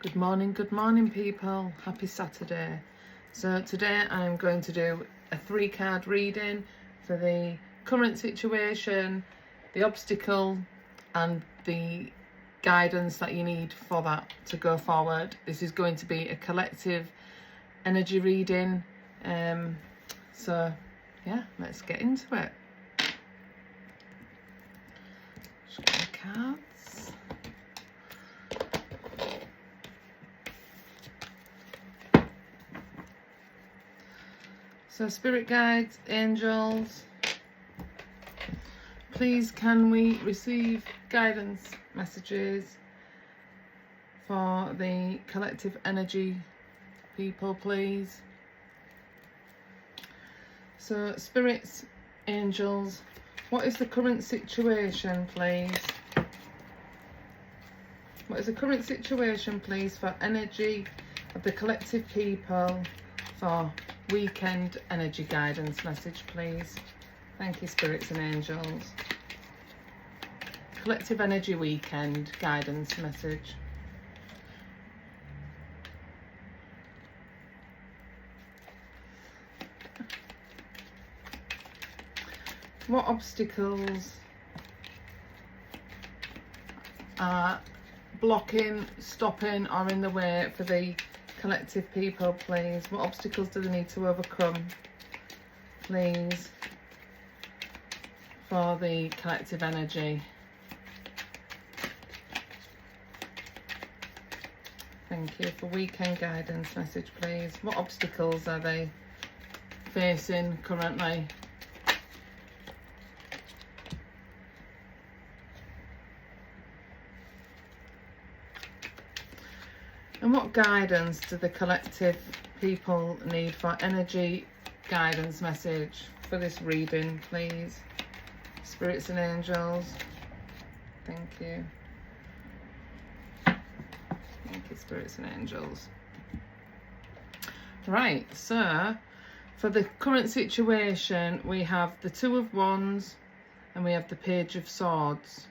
Good morning people. Happy Saturday. So today I'm going to do a 3-card reading for the current situation, the obstacle and the guidance that you need for that to go forward. This is going to be a collective energy reading. So yeah, let's get into it. Just get the cards. So spirit guides, angels, please can we receive guidance messages for the collective energy people, please? So spirits, angels, what is the current situation, please? What is the current situation, please, for energy of the collective people for weekend energy guidance message, please? Thank you, spirits and angels. Collective energy weekend guidance message. What obstacles are blocking, stopping or in the way for the collective people, please? What obstacles do they need to overcome, please, for the collective energy? Thank you. For weekend guidance message, please. What obstacles are they facing currently? And what guidance do the collective people need for energy guidance message for this reading, please? Spirits and angels. Thank you. Thank you, spirits and angels. Right, so for the current situation, we have the Two of Wands and we have the Page of Swords.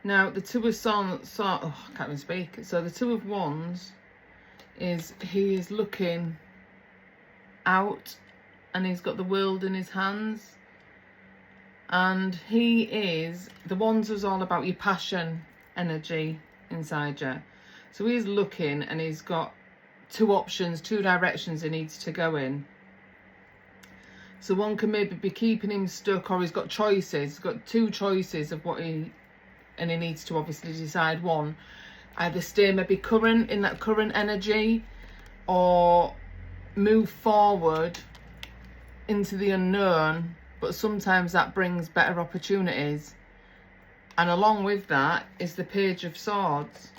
Now, the Two of Swords, I can't even speak. So the Two of Wands is, he is looking out and he's got the world in his hands. And he is, the Wands is all about your passion energy inside you. So he's looking and he's got two options, two directions he needs to go in. So one can maybe be keeping him stuck, or he's got choices. He's got two choices of what he needs to obviously decide one. Either stay maybe current in that current energy or move forward into the unknown, but sometimes that brings better opportunities. And along with that is the Page of Swords.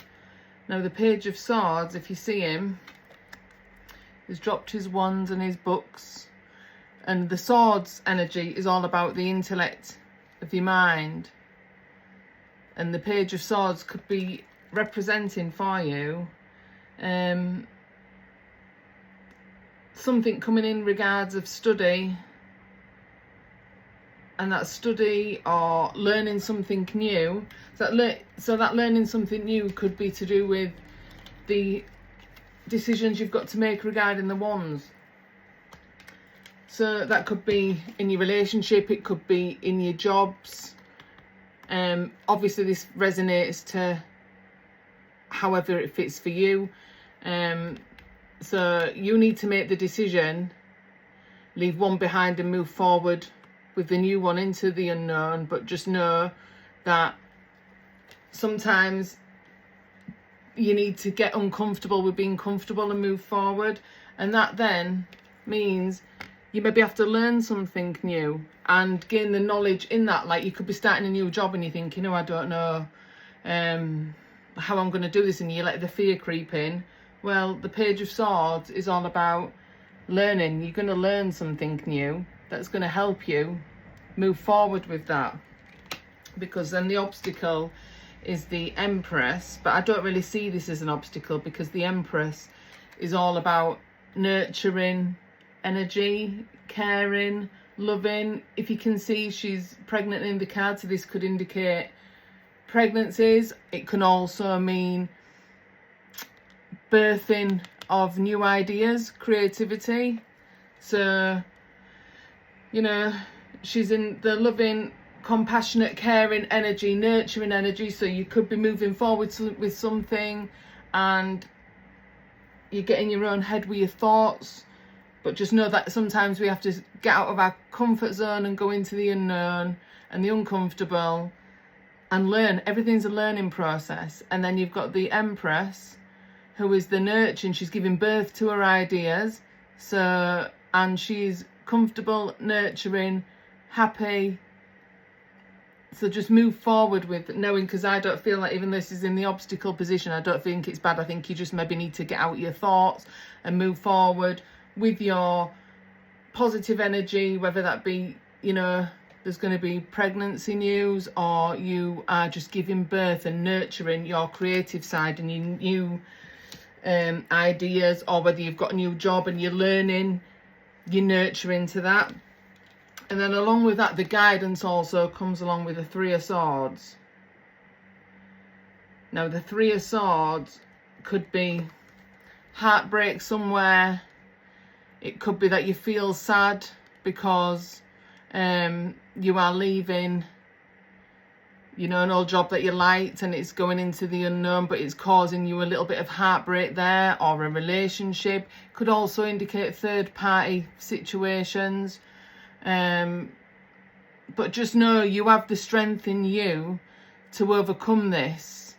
Now the Page of Swords, if you see him, he's dropped his wands and his books, and the swords energy is all about the intellect of your mind. And the Page of Swords could be representing for you something coming in regards of study, and that study or learning something new. So that learning something new could be to do with the decisions you've got to make regarding the wands. So that could be in your relationship, it could be in your jobs. Obviously this resonates to however it fits for you. So you need to make the decision, leave one behind and move forward with the new one into the unknown. But just know that sometimes you need to get uncomfortable with being comfortable and move forward. And that then means you maybe have to learn something new and gain the knowledge in that. Like, you could be starting a new job and you think, you know, I don't know how I'm going to do this, and you let the fear creep in. Well, the Page of Swords is all about learning. You're going to learn something new that's going to help you move forward with that. Because then the obstacle is the Empress, but I don't really see this as an obstacle, because the Empress is all about nurturing energy, caring, loving. If you can see, she's pregnant in the card, so this could indicate pregnancies. It can also mean birthing of new ideas, creativity. So, you know, she's in the loving, compassionate, caring energy, nurturing energy. So you could be moving forward with something and you get in your own head with your thoughts. But just know that sometimes we have to get out of our comfort zone and go into the unknown and the uncomfortable and learn. Everything's a learning process. And then you've got the Empress, who is the nurturing. She's giving birth to her ideas. So, and she's comfortable, nurturing, happy. So just move forward with knowing, because I don't feel like, even though this is in the obstacle position, I don't think it's bad. I think you just maybe need to get out your thoughts and move forward with your positive energy, whether that be, you know, there's going to be pregnancy news, or you are just giving birth and nurturing your creative side and your new ideas, or whether you've got a new job and you're learning, you're nurturing to that. And then along with that, the guidance also comes along with the Three of Swords. Now, the Three of Swords could be heartbreak somewhere. It could be that you feel sad because you are leaving, you know, an old job that you liked and it's going into the unknown, but it's causing you a little bit of heartbreak there, or a relationship. Could also indicate third party situations. But just know you have the strength in you to overcome this.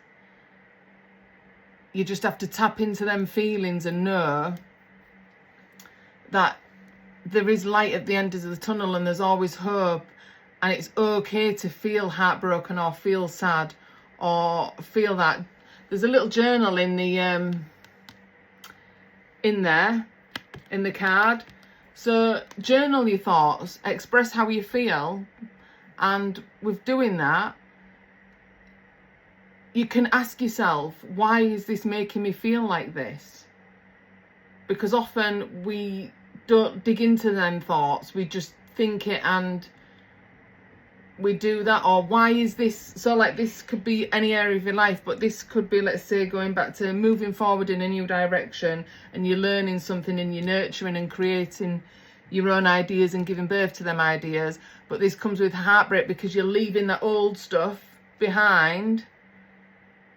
You just have to tap into them feelings and know that there is light at the end of the tunnel and there's always hope, and it's okay to feel heartbroken or feel sad or feel that. There's a little journal in the in the card. So journal your thoughts, express how you feel, and with doing that, you can ask yourself, why is this making me feel like this? Because often we don't dig into them thoughts, we just think it and we do that. Or why is this? So like, this could be any area of your life, but this could be, let's say, going back to moving forward in a new direction, and you're learning something and you're nurturing and creating your own ideas and giving birth to them ideas. But this comes with heartbreak because you're leaving that old stuff behind,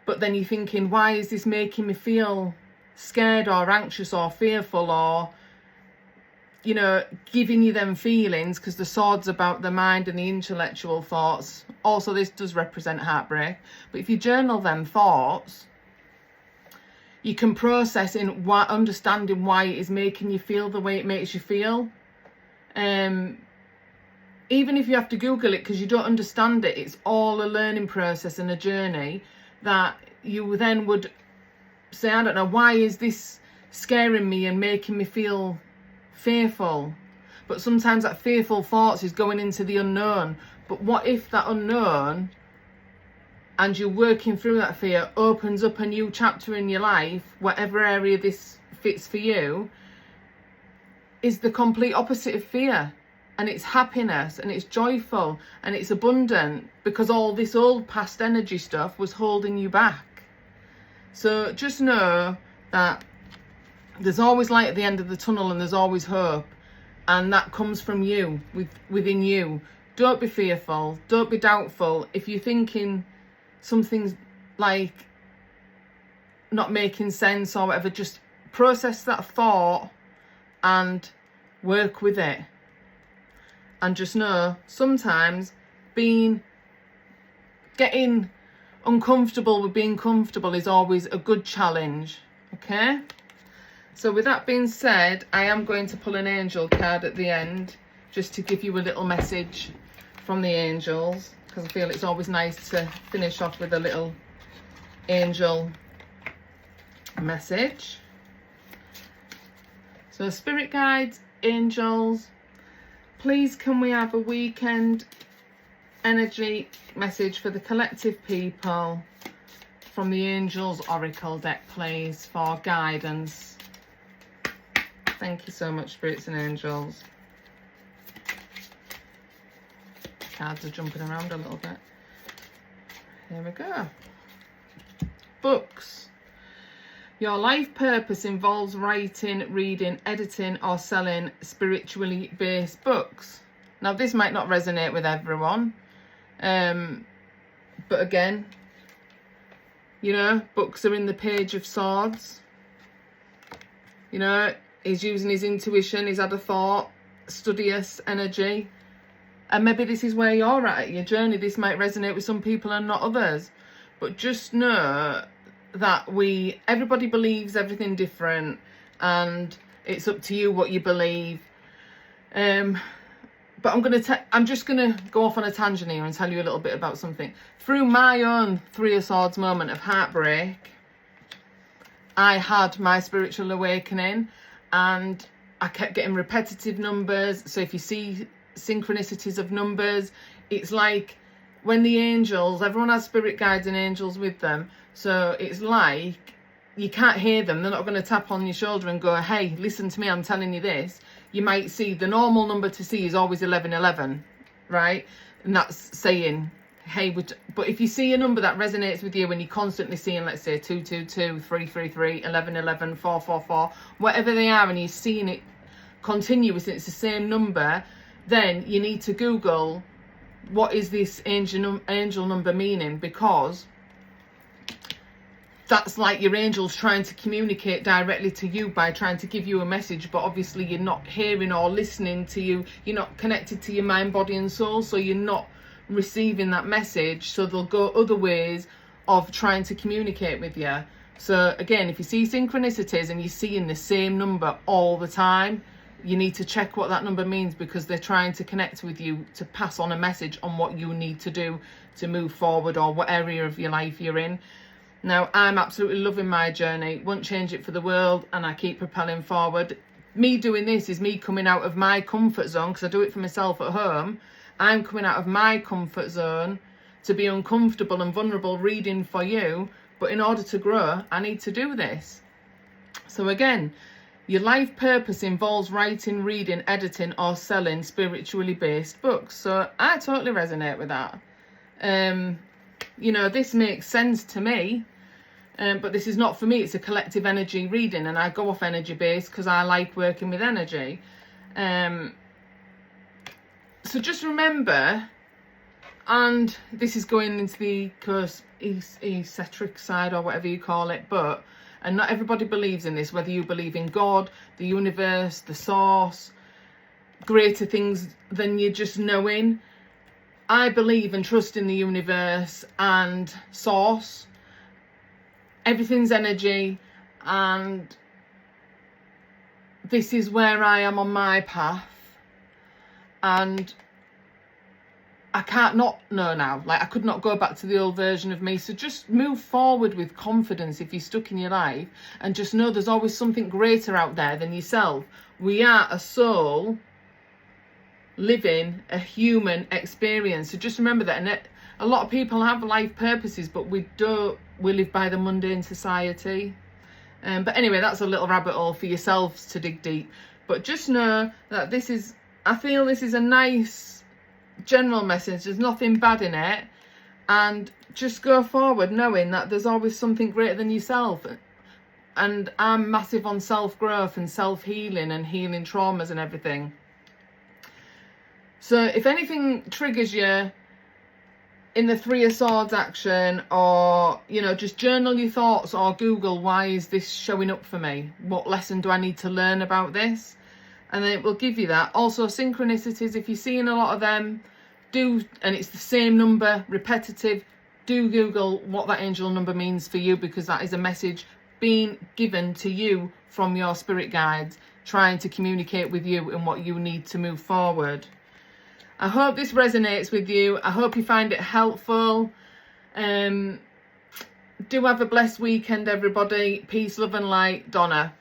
but then you're thinking, why is this making me feel scared or anxious or fearful, or, you know, giving you them feelings, because the sword's about the mind and the intellectual thoughts. Also, this does represent heartbreak. But if you journal them thoughts, you can process in understanding why it is making you feel the way it makes you feel. Even if you have to Google it because you don't understand it, it's all a learning process and a journey that you then would say, I don't know, why is this scaring me and making me feel fearful? But sometimes that fearful thoughts is going into the unknown. But what if that unknown, and you're working through that fear, opens up a new chapter in your life, whatever area this fits for you, is the complete opposite of fear. And it's happiness, and it's joyful, and it's abundant, because all this old past energy stuff was holding you back. So just know that there's always light at the end of the tunnel, and there's always hope. And that comes from you, within you. Don't be fearful. Don't be doubtful. If you're thinking something's like not making sense or whatever, just process that thought and work with it. And just know, sometimes getting uncomfortable with being comfortable is always a good challenge. Okay? So with that being said, I am going to pull an angel card at the end, just to give you a little message from the angels, because I feel it's always nice to finish off with a little angel message. So spirit guides, angels, please can we have a weekend energy message for the collective people from the Angels Oracle deck, please, for guidance. Thank you so much, spirits and angels. Cards are jumping around a little bit. Here we go. Books. Your life purpose involves writing, reading, editing, or selling spiritually based books. Now, this might not resonate with everyone, but again, you know, books are in the Page of Swords. You know, he's using his intuition, he's had a thought, studious energy. And maybe this is where you're at your journey. This might resonate with some people and not others. But just know that everybody believes everything different, and it's up to you what you believe. But I'm just gonna go off on a tangent here and tell you a little bit about something. Through my own Three of Swords moment of heartbreak, I had my spiritual awakening, and I kept getting repetitive numbers. So if you see synchronicities of numbers, it's like when the angels, everyone has spirit guides and angels with them, so it's like you can't hear them. They're not going to tap on your shoulder and go, hey, listen to me, I'm telling you this. You might see the normal number to see is always 1111, right? And that's saying, hey, but if you see a number that resonates with you and you're constantly seeing, let's say 222, 333, 1111, 444, whatever they are, and you're seeing it continuous and it's the same number, then you need to Google what is this angel number meaning, because that's like your angels trying to communicate directly to you by trying to give you a message, but obviously you're not hearing or listening to you. You're not connected to your mind, body and soul, so you're not receiving that message. So they'll go other ways of trying to communicate with you. So again, if you see synchronicities and you're seeing the same number all the time, you need to check what that number means, because they're trying to connect with you to pass on a message on what you need to do to move forward, or what area of your life you're in. Now, I'm absolutely loving my journey, won't change it for the world, and I keep propelling forward. Me doing this is me coming out of my comfort zone, because I do it for myself at home. I'm coming out of my comfort zone to be uncomfortable and vulnerable reading for you, but in order to grow, I need to do this. So again, your life purpose involves writing, reading, editing, or selling spiritually based books. So I totally resonate with that. You know, this makes sense to me. But this is not for me. It's a collective energy reading, and I go off energy based because I like working with energy. So just remember, and this is going into the esoteric side or whatever you call it, and not everybody believes in this, whether you believe in God, the universe, the source, greater things than you just knowing. I believe and trust in the universe and source. Everything's energy, and this is where I am on my path, and I can't not know now. Like, I could not go back to the old version of me. So just move forward with confidence if you're stuck in your life, and just know there's always something greater out there than yourself. We are a soul living a human experience. So just remember that. And a lot of people have life purposes, but we live by the mundane society. But anyway, that's a little rabbit hole for yourselves to dig deep. But just know that I feel this is a nice general message. There's nothing bad in it. And just go forward knowing that there's always something greater than yourself. And I'm massive on self-growth and self-healing and healing traumas and everything. So if anything triggers you in the Three of Swords action, or, you know, just journal your thoughts or Google, why is this showing up for me? What lesson do I need to learn about this? And then it will give you that. Also, synchronicities, if you're seeing a lot of them, and it's the same number, repetitive, do Google what that angel number means for you, because that is a message being given to you from your spirit guides, trying to communicate with you and what you need to move forward. I hope this resonates with you. I hope you find it helpful. Do have a blessed weekend, everybody. Peace, love and light. Donna.